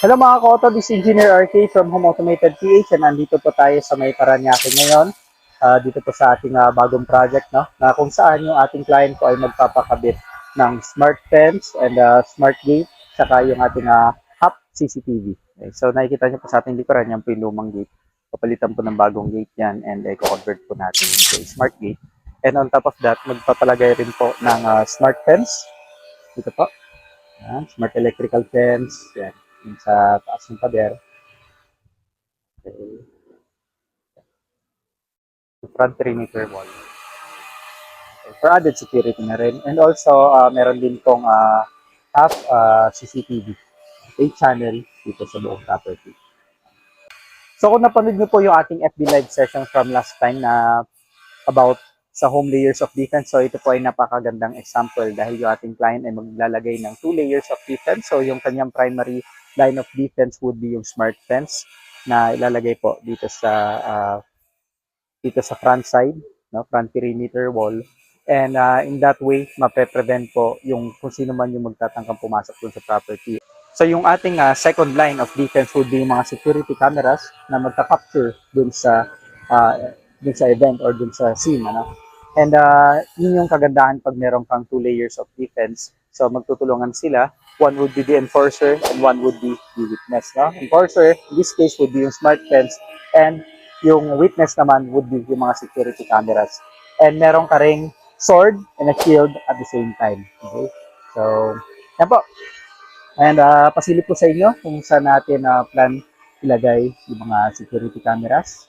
Hello mga ka-auto, this is Engineer RK from Home Automated PH and nandito po tayo sa may Paranaque ngayon. Dito po sa ating bagong project, no? Na kung saan yung ating client po ay magpapakabit ng smart fence and smart gate, saka yung ating hub CCTV. Okay, so nakikita niyo po sa ating likuran, yan po yung lumang gate. Papalitan po ng bagong gate yan and i-convert po natin into a smart gate. And on top of that, magpapalagay rin po ng smart fence. Dito po. Yan, smart electrical fence. Yan. Yung sa taas ng pader. Okay. Front perimeter wall. Okay. For added security na rin. And also, meron din pong half CCTV. 8 channel dito sa buong property. So kung napanood nyo po yung ating FB Live session from last time na about sa home layers of defense, so ito po ay napakagandang example dahil yung ating client ay maglalagay ng 2 layers of defense. So yung kanyang primary line of defense would be yung smart fence na ilalagay po dito sa front side, no, front perimeter wall. And in that way, mape-prevent po yung kung sino man yung magtatangkang pumasok dun sa property. So yung ating second line of defense would be yung mga security cameras na magka-capture uh, dun sa event or dun sa scene. Ano? And yun yung kagandahan pag meron kang 2 layers of defense. So magtutulungan sila. One would be the enforcer and one would be the witness. No? Enforcer, in this case, would be yung smart fence and yung witness naman would be yung mga security cameras. And meron ka ring sword and a shield at the same time. Okay? So, yan po. And pasilip ko sa inyo kung saan natin plan ilagay yung mga security cameras.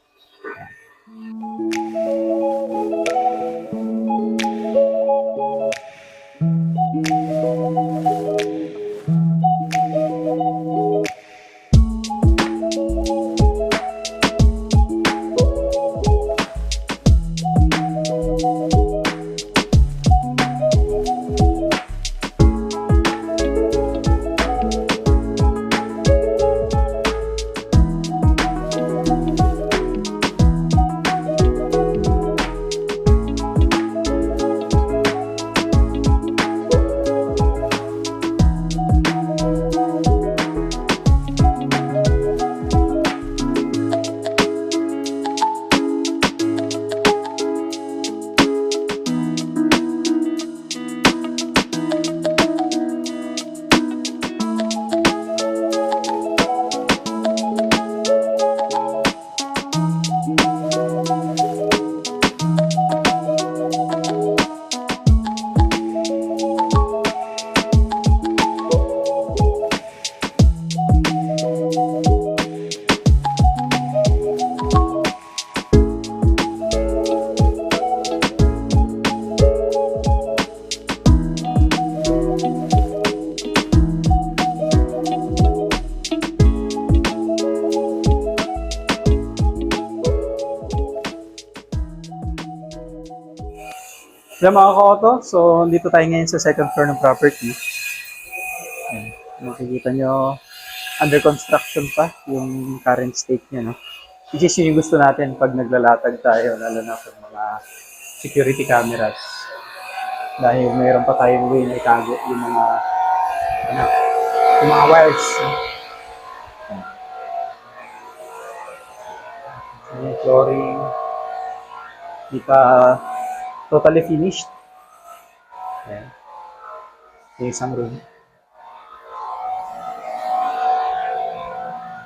Yan mga ka-auto, so dito tayo ngayon sa second floor ng property. Ayan. Makikita nyo, under construction pa yung current state niya, no? Which is yung gusto natin pag naglalatag tayo, lalo na sa mga security cameras. Dahil mayroon pa tayong way na itago ano, yung mga wires. Yung flooring, di pa totally finished. Ayan. Yung isang room.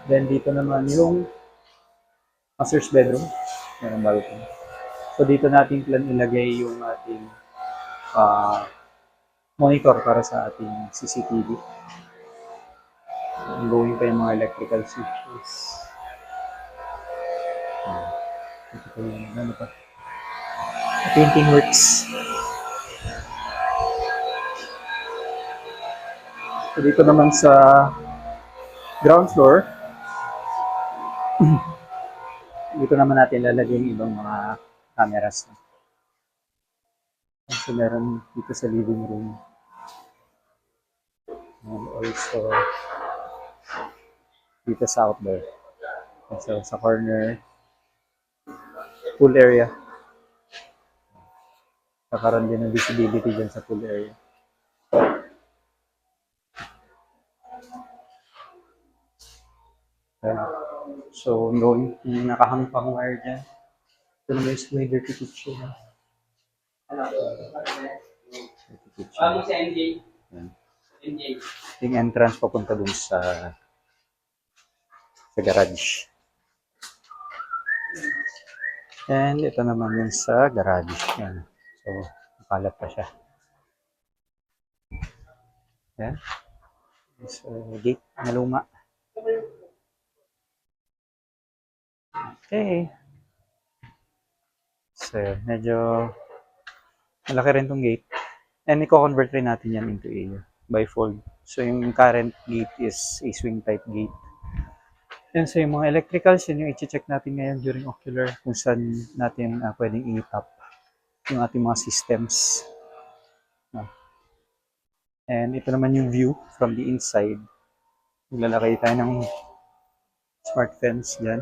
Then dito naman yung master's bedroom. Meron balcony. So dito natin plan ilagay yung ating monitor para sa ating CCTV. Going pa yung mga electrical switches. Ito pa yung ano pa. Painting works. So dito naman sa ground floor, dito naman natin lalagay yung ibang mga cameras. So meron dito sa living room. And also dito sa outdoor. So sa corner, pool area. Kakaroon din ng visibility dyan sa pool area. Ayan. So, yung nakahang pang wire dyan. Ito naman yung dirty kitchen. Dirty kitchen. Ayan. Yung entrance papunta dun sa garage. And ito naman yung sa garage. Yan. So, makalat pa siya. Yan. So, gate na luma. Okay. So, medyo malaki rin tong gate. And i-convert rin natin yan into a bifold. So, yung current gate is a swing type gate. Yan, so yung mga electricals, yun yung i-check natin ngayon during ocular kung saan natin pwedeng i-tap yung ating mga systems. And ito naman yung view from the inside. Lalakay tayo ng smart fence dyan.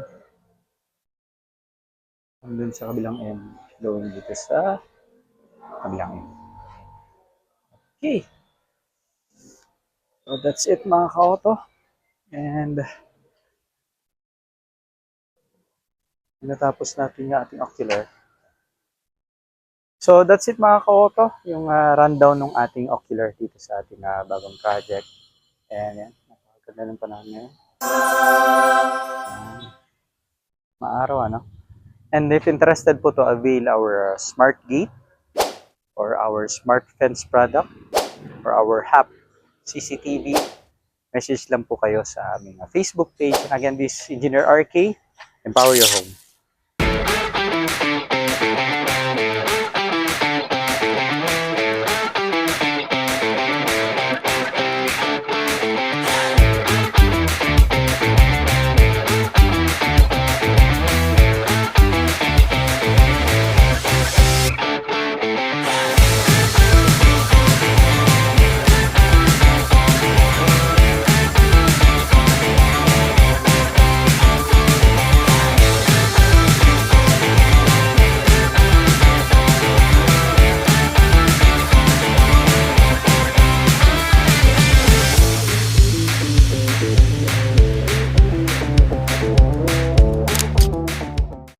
Doon sa kabilang end. Going dito sa kabilang end. Okay. So that's it mga ka-auto. And natapos natin yung ating ocular. So that's it mga ka-auto. Yung rundown ng ating ocular dito sa ating bagong project. And yan. Napakaganda ng panahon ngayon. Maaraw ano. And if interested po to avail our smart gate or our smart fence product or our HAP CCTV, message lang po kayo sa aming Facebook page. And again, this is Engineer RK. Empower your home.